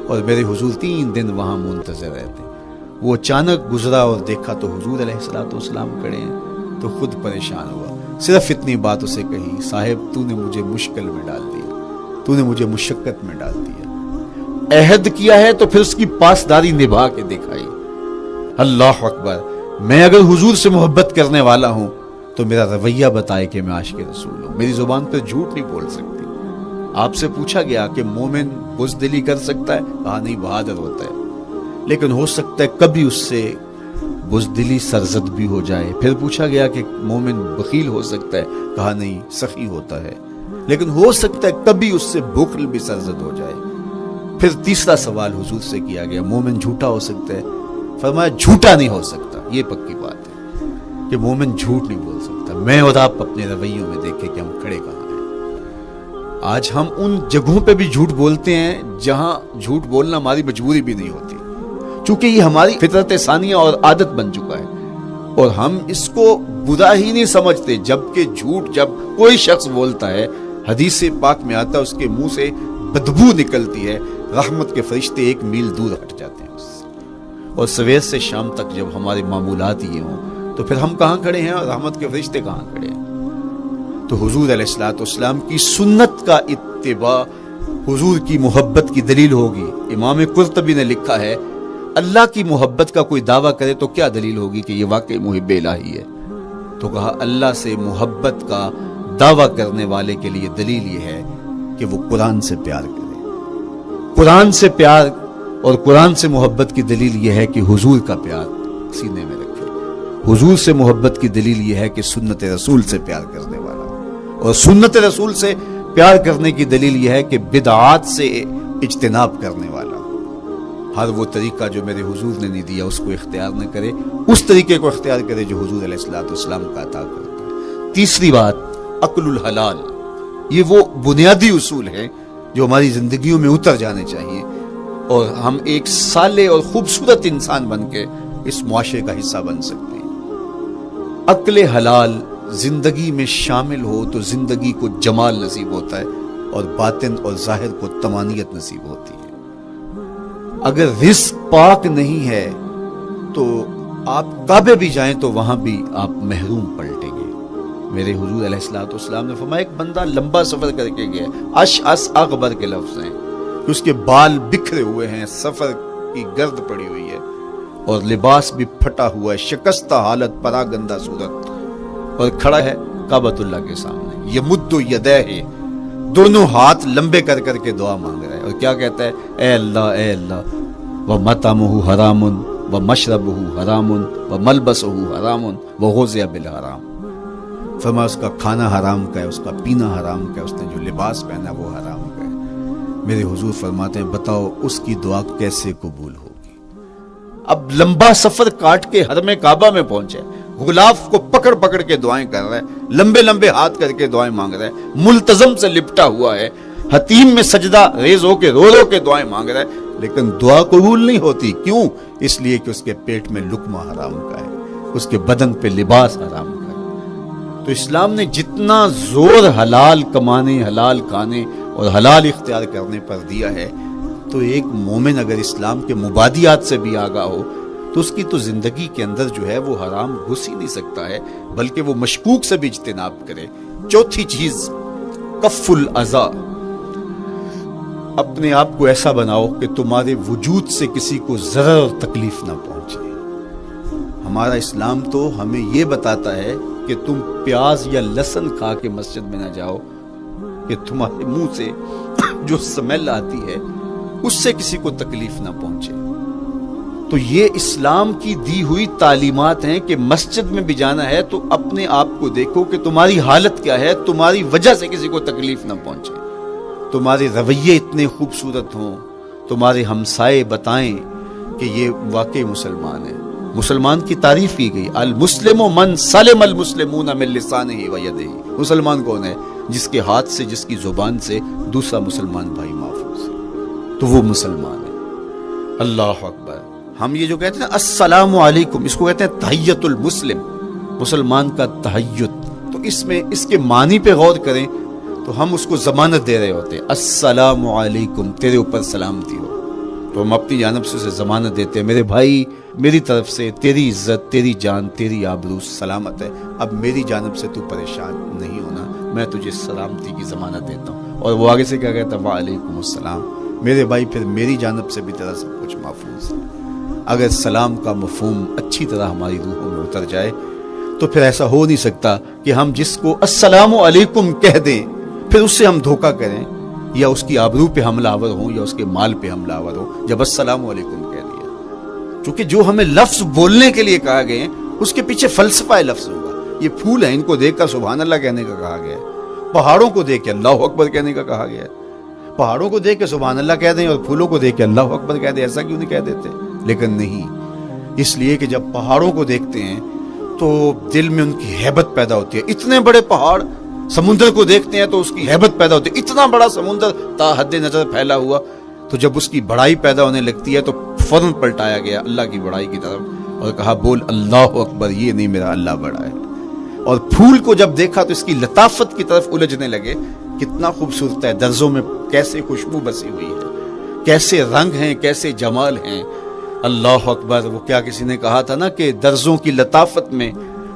اور میرے حضور 3 دن وہاں منتظر رہتے ہیں. وہ اچانک گزرا اور دیکھا تو حضور علیہ الصلوۃ والسلام کھڑے ہیں تو خود پریشان ہوا. صرف اتنی بات اسے کہی صاحب تو نے مجھے مشکل میں ڈال دیا، تو نے مجھے مشقت میں ڈال دیا. عہد کیا ہے تو پھر اس کی پاسداری نبھا کے دکھائی. اللہ اکبر. میں اگر حضور سے محبت کرنے والا ہوں تو میرا رویہ بتائے کہ میں عاشق رسول ہوں. میری زبان پہ جھوٹ نہیں بول سکتی. آپ سے پوچھا گیا کہ مومن بزدلی کر سکتا ہے؟ کہا نہیں، بہادر ہوتا ہے. لیکن ہو سکتا ہے کبھی اس سے بزدلی سرزد بھی ہو جائے. پھر پوچھا گیا کہ مومن بخیل ہو سکتا ہے؟ کہا نہیں، سخی ہوتا ہے. لیکن ہو سکتا ہے کبھی اس سے بخل بھی سرزد ہو جائے. پھر تیسرا سوال حضور سے کیا گیا مومن جھوٹا ہو سکتا ہے؟ فرمایا جھوٹا نہیں ہو سکتا. یہ پکی بات ہے کہ مومن جھوٹ نہیں بول سکتا. میں اور آپ اپنے رویوں میں دیکھیں کہ ہم کھڑے کہاں ہیں. آج ہم ان جگہوں پہ بھی جھوٹ بولتے ہیں جہاں جھوٹ بولنا ہماری مجبوری بھی نہیں ہوتی، چونکہ یہ ہماری فطرت ثانیہ اور عادت بن چکا ہے اور ہم اس کو برا ہی نہیں سمجھتے. جبکہ جھوٹ جب کوئی شخص بولتا ہے حدیث پاک میں آتا ہے اس کے منہ سے بدبو نکلتی ہے، رحمت کے فرشتے 1 میل دور ہٹ جاتے ہیں اس سے. اور سویر سے شام تک جب ہمارے معمولات یہ ہوں تو پھر ہم کہاں کھڑے ہیں اور رحمت کے فرشتے کہاں کھڑے ہیں؟ تو حضور علیہ الصلوۃ والسلام کی سنت کا اتباع حضور کی محبت کی دلیل ہوگی. امام قرطبی نے لکھا ہے اللہ کی محبت کا کوئی دعویٰ کرے تو کیا دلیل ہوگی کہ یہ واقعی محب الہی ہے؟ تو کہا اللہ سے محبت کا دعویٰ کرنے والے کے لیے دلیل یہ ہے کہ وہ قرآن سے پیار کرے. قرآن سے پیار اور قرآن سے محبت کی دلیل یہ ہے کہ حضور کا پیار سینے میں رکھے. حضور سے محبت کی دلیل یہ ہے کہ سنت رسول سے پیار کرنے والا ہو، اور سنت رسول سے پیار کرنے کی دلیل یہ ہے کہ بدعات سے اجتناب کرنے والا ہو. ہر وہ طریقہ جو میرے حضور نے نہیں دیا اس کو اختیار نہ کرے، اس طریقے کو اختیار کرے جو حضور علیہ الصلوۃ والسلام کا عطا کرتا ہے. تیسری بات عقل الحلال. یہ وہ بنیادی اصول ہیں جو ہماری زندگیوں میں اتر جانے چاہیے اور ہم ایک صالح اور خوبصورت انسان بن کے اس معاشرے کا حصہ بن سکتے ہیں. عقل حلال زندگی میں شامل ہو تو زندگی کو جمال نصیب ہوتا ہے اور باطن اور ظاہر کو طمانینت نصیب ہوتی ہے. اگر رزق پاک نہیں ہے تو آپ کعبے بھی جائیں تو وہاں بھی آپ محروم پلٹیں گے. میرے حضور علیہ الصلوۃ والسلام نے فرمایا ایک بندہ لمبا سفر کر کے گیا، اشعث اغبر کے لفظ ہیں، اس کے بال بکھرے ہوئے ہیں، سفر کی گرد پڑی ہوئی ہے اور لباس بھی پھٹا ہوا ہے، شکستہ حالت، پراگندہ صورت، اور کھڑا ہے کعبۃ اللہ کے سامنے. یمد یدیہ، دونوں ہاتھ لمبے کر کر کے دعا مانگ رہا ہے اور کیا کہتا ہے؟ اے اللہ ومطعمہ حرام ومشربہ حرام وملبسہ حرام وغذی بالحرام. فرمایا اس کا کھانا حرام کا ہے، اس کا پینا حرام کا ہے، اس نے جو لباس پہنا وہ حرام کا ہے۔ میرے حضور فرماتے ہیں بتاؤ اس کی دعا کیسے قبول ہوگی؟ اب لمبا سفر کاٹ کے حرم کعبہ میں پہنچے، غلاف کو پکڑ پکڑ کے دعائیں کر رہا ہے، لمبے لمبے ہاتھ کر کے دعائیں مانگ رہا ہے، ملتزم سے لپٹا ہوا ہے، حتیم میں سجدہ ریز ہو کے رو کے دعائیں مانگ رہا ہے، لیکن دعا قبول نہیں ہوتی۔ کیوں؟ اس لیے کہ اس کے پیٹ میں لقمہ حرام کا ہے، اس کے بدن پہ لباس حرام کا ہے۔ تو اسلام نے جتنا زور حلال کمانے، حلال کھانے اور حلال اختیار کرنے پر دیا ہے، تو ایک مومن اگر اسلام کے مبادیات سے بھی آگاہ ہو تو اس کی تو زندگی کے اندر جو ہے وہ حرام گھس ہی نہیں سکتا ہے، بلکہ وہ مشکوک سے بھی اجتناب کرے۔ چوتھی چیز کف الاذی، اپنے آپ کو ایسا بناؤ کہ تمہارے وجود سے کسی کو ضرر اور تکلیف نہ پہنچے۔ ہمارا اسلام تو ہمیں یہ بتاتا ہے کہ تم پیاز یا لہسن کھا کے مسجد میں نہ جاؤ کہ تمہارے منہ سے جو سمیل آتی ہے اس سے کسی کو تکلیف نہ پہنچے۔ تو یہ اسلام کی دی ہوئی تعلیمات ہیں کہ مسجد میں بھی جانا ہے تو اپنے آپ کو دیکھو کہ تمہاری حالت کیا ہے، تمہاری وجہ سے کسی کو تکلیف نہ پہنچے، تمہارے رویے اتنے خوبصورت ہوں، تمہارے ہمسائے بتائیں کہ یہ واقعی مسلمان ہے۔ مسلمان کی تعریف کی گئی، المسلم من سلم المسلمون من لسانہ و یدہ۔ مسلمان کون ہے؟ جس کے ہاتھ سے، جس کی زبان سے دوسرا مسلمان بھائی محفوظ ہے، تو وہ مسلمان ہے۔ اللہ اکبر۔ ہم یہ جو کہتے ہیں السلام علیکم، اس کو کہتے ہیں تحیت المسلم، مسلمان کا تحیت۔ تو اس میں اس کے معنی پہ غور کریں تو ہم اس کو ضمانت دے رہے ہوتے ہیں، السلام علیکم، تیرے اوپر سلامتی ہو۔ تو ہم اپنی جانب سے اسے ضمانت دیتے ہیں، میرے بھائی میری طرف سے تیری عزت، تیری جان، تیری آبرو سلامت ہے، اب میری جانب سے تو پریشان نہیں ہونا، میں تجھے سلامتی کی ضمانت دیتا ہوں۔ اور وہ آگے سے کیا کہتا ہے؟ وعلیکم السلام، میرے بھائی پھر میری جانب سے بھی تیرا سب کچھ محفوظ ہے۔ اگر سلام کا مفہوم اچھی طرح ہماری روحوں میں اتر جائے تو پھر ایسا ہو نہیں سکتا کہ ہم جس کو السلام علیکم کہہ دیں پھر اس سے ہم دھوکہ کریں یا اس کی آبرو پہ حملہ آور ہوں یا اس کے مال پہ حملہ آور ہوں جب السلام علیکم کہہ دیا۔ چونکہ جو ہمیں لفظ بولنے کے لیے کہا گئے اس کے پیچھے فلسفہ لفظ ہوگا۔ یہ پھول ہیں، ان کو دیکھ کر سبحان اللہ کہنے کا کہا گیا ہے، پہاڑوں کو دیکھ کے اللہ اکبر کہنے کا کہا گیا ہے۔ پہاڑوں کو دیکھ کے سبحان اللہ کہہ دیں اور پھولوں کو دیکھ کے اللہ اکبر کہہ دیں، ایسا کیوں نہیں کہہ دیتے؟ لیکن نہیں، اس لیے کہ جب پہاڑوں کو دیکھتے ہیں تو دل میں ان کی ہیبت پیدا ہوتی ہے۔ اتنے بڑے پہاڑ، سمندر کو دیکھتے ہیں تو اس کی ہیبت پیدا ہوتی ہے، اتنا بڑا سمندر تا حد نظر پھیلا ہوا، تو جب اس کی بڑائی پیدا ہونے لگتی ہے تو فوراً پلٹایا گیا اللہ کی بڑائی کی طرف اور کہا بول اللہ اکبر، یہ نہیں میرا اللہ بڑا ہے۔ اور پھول کو جب دیکھا تو اس کی لطافت کی طرف الجھنے لگے، کتنا خوبصورت ہے، درزوں میں کیسے خوشبو بسی ہوئی ہے، کیسے رنگ ہیں، کیسے جمال ہیں۔ اللہ اکبر۔ وہ کیا کسی نے کہا تھا نا کہ درزوں کی لطافت میں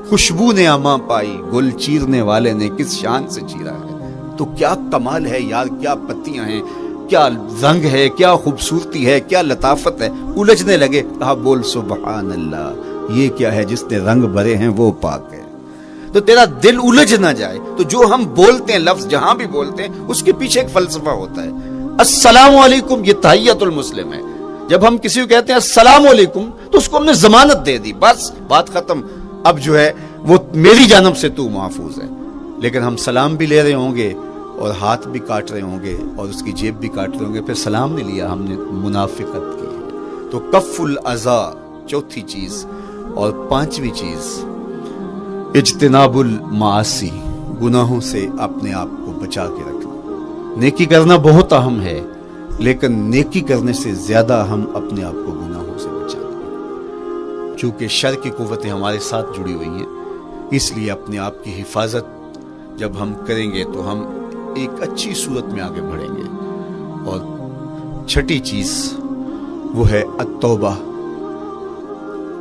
خوشبو نے اماں پائی، گل چیرنے والے نے کس شان سے چیرا ہے۔ تو کیا کمال ہے یار، کیا پتیاں ہیں، کیا رنگ ہے، کیا خوبصورتی ہے، کیا لطافت ہے۔ الجھنے لگے، کہا بول سبحان اللہ، یہ کیا ہے جس نے رنگ بھرے ہیں وہ پاک ہے۔ تو تیرا دل الجھ نہ جائے تو جو ہم بولتے ہیں لفظ جہاں بھی بولتے ہیں اس کے پیچھے ایک فلسفہ ہوتا ہے۔ السلام علیکم یہ تحیت المسلم ہے۔ جب ہم کسی کو کہتے ہیں السلام علیکم تو اس کو ہم نے ضمانت دے دی، بس بات ختم، اب جو ہے وہ میری جانب سے تو محفوظ ہے۔ لیکن ہم سلام بھی لے رہے ہوں گے اور ہاتھ بھی کاٹ رہے ہوں گے اور اس کی جیب بھی کاٹ رہے ہوں گے، پھر سلام نہیں لیا، ہم نے منافقت کی ہے۔ تو کف الاذی چوتھی چیز۔ اور پانچویں چیز اجتناب المعاصی، گناہوں سے اپنے آپ کو بچا کے رکھنا۔ نیکی کرنا بہت اہم ہے، لیکن نیکی کرنے سے زیادہ ہم اپنے آپ کو گناہوں سے بچانا، چونکہ شر کی قوتیں ہمارے ساتھ جڑی ہوئی ہیں، اس لیے اپنے آپ کی حفاظت جب ہم کریں گے تو ہم ایک اچھی صورت میں آگے بڑھیں گے۔ اور چھٹی چیز وہ ہے التوبہ۔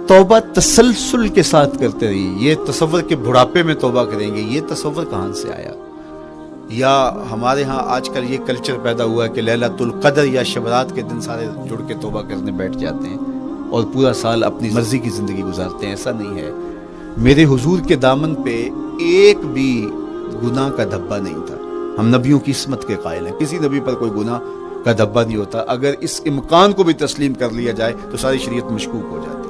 توبہ تسلسل کے ساتھ کرتے رہیے۔ یہ تصور کہ بڑھاپے میں توبہ کریں گے، یہ تصور کہاں سے آیا؟ یا ہمارے ہاں آج کل یہ کلچر پیدا ہوا ہے کہ لیلۃ القدر یا شبرات کے دن سارے جڑ کے توبہ کرنے بیٹھ جاتے ہیں اور پورا سال اپنی مرضی کی زندگی گزارتے ہیں۔ ایسا نہیں ہے۔ میرے حضور کے دامن پہ ایک بھی گناہ کا دھبا نہیں تھا۔ ہم نبیوں کی عصمت کے قائل ہیں، کسی نبی پر کوئی گناہ کا دھبا نہیں ہوتا۔ اگر اس امکان کو بھی تسلیم کر لیا جائے تو ساری شریعت مشکوک ہو جاتی ہے۔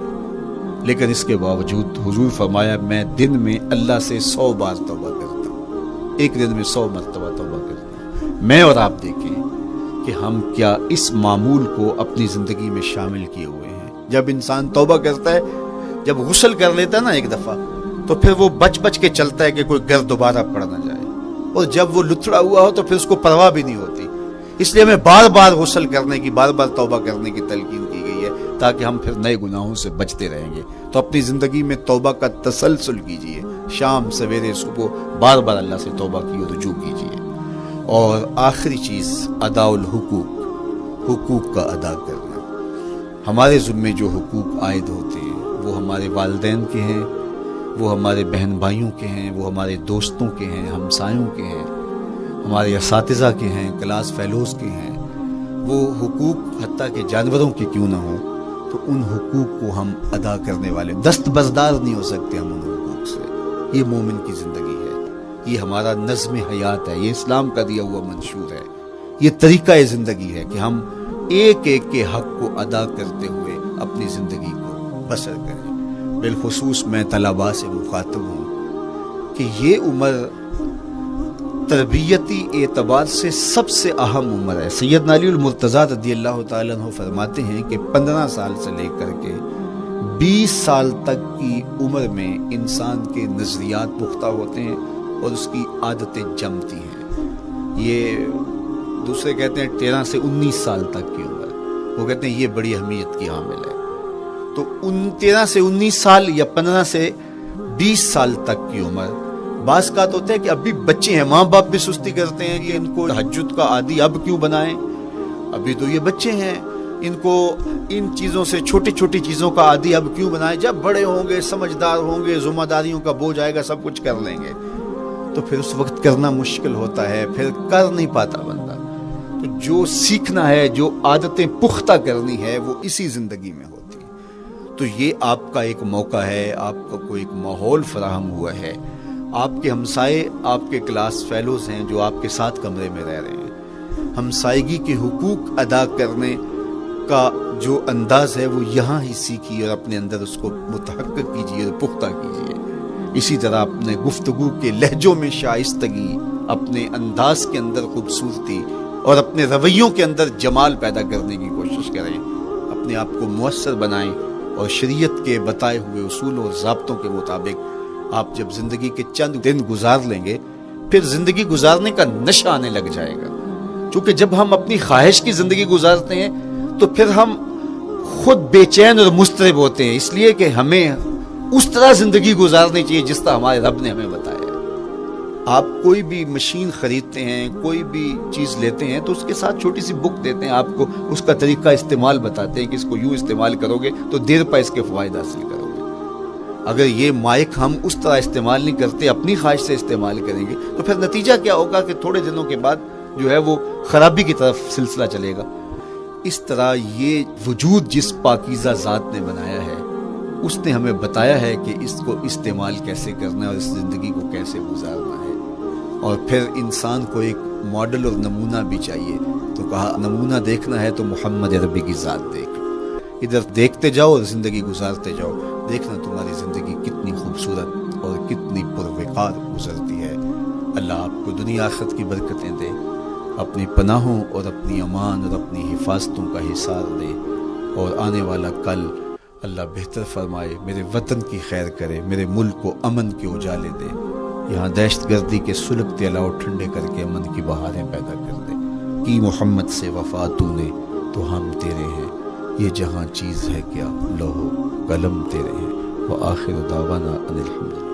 لیکن اس کے باوجود حضور فرمایا میں دن میں اللہ سے 100 بار توبہ کرتا ہوں، ایک دن میں 100 مرتبہ توبہ کرتا ہوں۔ میں اور آپ دیکھیں کہ ہم کیا اس معمول کو اپنی زندگی میں شامل کیے ہوئے ہیں۔ جب انسان توبہ کرتا ہے، جب غسل کر لیتا ہے نا ایک دفعہ، تو پھر وہ بچ کے چلتا ہے کہ کوئی گرد دوبارہ پڑ نہ جائے، اور جب وہ لتڑا ہوا ہو تو پھر اس کو پرواہ بھی نہیں ہوتی۔ اس لیے ہمیں بار بار غسل کرنے کی، بار بار توبہ کرنے کی تلقین کی گئی ہے، تاکہ ہم پھر نئے گناہوں سے بچتے رہیں گے۔ تو اپنی زندگی میں توبہ کا تسلسل کیجئے، شام سویرے صبح بار بار اللہ سے توبہ کی رجوع کیجئے۔ اور آخری چیز ادا الحقوق، حقوق کا ادا کرنا۔ ہمارے ذمے جو حقوق عائد ہوتے ہیں وہ ہمارے والدین کے ہیں، وہ ہمارے بہن بھائیوں کے ہیں، وہ ہمارے دوستوں کے ہیں، ہمسایوں کے ہیں، ہمارے اساتذہ کے ہیں، کلاس فیلوز کے ہیں۔ وہ حقوق حتیٰ کہ جانوروں کے کیوں نہ ہوں، تو ان حقوق کو ہم ادا کرنے والے دست بردار نہیں ہو سکتے ہم ان حقوق سے۔ یہ مومن کی زندگی ہے، یہ ہمارا نظم حیات ہے، یہ اسلام کا دیا ہوا منشور ہے، یہ طریقہ زندگی ہے کہ ہم ایک ایک کے حق کو ادا کرتے ہوئے اپنی زندگی کو بسر کریں۔ بالخصوص میں طلباء سے مخاطب ہوں کہ یہ عمر تربیتی اعتبار سے سب سے اہم عمر ہے۔ سیدنا علی المرتضیٰ رضی اللہ تعالیٰ عنہ فرماتے ہیں کہ 15 سال سے لے کر کے 20 سال تک کی عمر میں انسان کے نظریات پختہ ہوتے ہیں اور اس کی عادتیں جمتی ہیں۔ یہ دوسرے کہتے ہیں 13 سے 19 سال تک کی عمر، وہ کہتے ہیں یہ بڑی اہمیت کی حامل ہے۔ تو 13 سے 19 سال یا 15 سے 20 سال تک کی عمر، بعض کا تو ہوتا ہے کہ ابھی بچے ہیں، ماں باپ بھی سستی کرتے ہیں کہ ان کو تہجد کا عادی اب کیوں بنائیں، ابھی تو یہ بچے ہیں، ان کو ان چیزوں سے، چھوٹی چھوٹی چیزوں کا عادی اب کیوں بنائیں، جب بڑے ہوں گے، سمجھدار ہوں گے، ذمہ داریوں کا بوجھ آئے گا، سب کچھ کر لیں گے۔ تو پھر اس وقت کرنا مشکل ہوتا ہے، پھر کر نہیں پاتا بندہ۔ تو جو سیکھنا ہے، جو عادتیں پختہ کرنی ہے، وہ اسی زندگی میں ہوتی ہے۔ تو یہ آپ کا ایک موقع ہے، آپ کو ایک ماحول فراہم ہوا ہے۔ آپ کے ہمسائے آپ کے کلاس فیلوز ہیں جو آپ کے ساتھ کمرے میں رہ رہے ہیں۔ ہمسائیگی کے حقوق ادا کرنے کا جو انداز ہے وہ یہاں ہی سیکھیے اور اپنے اندر اس کو متحقق کیجیے اور پختہ کیجیے۔ اسی طرح اپنے گفتگو کے لہجوں میں شائستگی، اپنے انداز کے اندر خوبصورتی اور اپنے رویوں کے اندر جمال پیدا کرنے کی کوشش کریں۔ اپنے آپ کو مؤثر بنائیں اور شریعت کے بتائے ہوئے اصول اور ضابطوں کے مطابق آپ جب زندگی کے چند دن گزار لیں گے، پھر زندگی گزارنے کا نشہ آنے لگ جائے گا۔ چونکہ جب ہم اپنی خواہش کی زندگی گزارتے ہیں تو پھر ہم خود بے چین اور مضطرب ہوتے ہیں، اس لیے کہ ہمیں اس طرح زندگی گزارنی چاہیے جس طرح ہمارے رب نے ہمیں بتایا ہے۔ آپ کوئی بھی مشین خریدتے ہیں، کوئی بھی چیز لیتے ہیں تو اس کے ساتھ چھوٹی سی بک دیتے ہیں، آپ کو اس کا طریقہ استعمال بتاتے ہیں کہ اس کو یوں استعمال کرو گے تو دیر پا اس کے فوائد حاصل کرو گے۔ اگر یہ مائک ہم اس طرح استعمال نہیں کرتے، اپنی خواہش سے استعمال کریں گے، تو پھر نتیجہ کیا ہوگا کہ تھوڑے دنوں کے بعد جو ہے وہ خرابی کی طرف سلسلہ چلے گا۔ اس طرح یہ وجود جس پاکیزہ ذات نے بنایا ہے، اس نے ہمیں بتایا ہے کہ اس کو استعمال کیسے کرنا ہے اور اس زندگی کو کیسے گزارنا ہے۔ اور پھر انسان کو ایک ماڈل اور نمونہ بھی چاہیے، تو کہا نمونہ دیکھنا ہے تو محمد عربی کی ذات دیکھ لو، ادھر دیکھتے جاؤ اور زندگی گزارتے جاؤ، دیکھنا تمہاری زندگی کتنی خوبصورت اور کتنی پروقار گزرتی ہے۔ اللہ آپ کو دنیا آخرت کی برکتیں دے، اپنی پناہوں اور اپنی امان اور اپنی حفاظتوں کا حصار دے، اور آنے والا کل اللہ بہتر فرمائے، میرے وطن کی خیر کرے، میرے ملک کو امن کے اجالے دے، یہاں دہشت گردی کے سلگتے علاؤ ٹھنڈے کر کے امن کی بہاریں پیدا کر دے۔ کی محمد سے وفا تو نے تو ہم تیرے ہیں، یہ جہاں چیز ہے کیا لوح و قلم تیرے ہیں۔ وآخر دعوانا ان الحمد للہ۔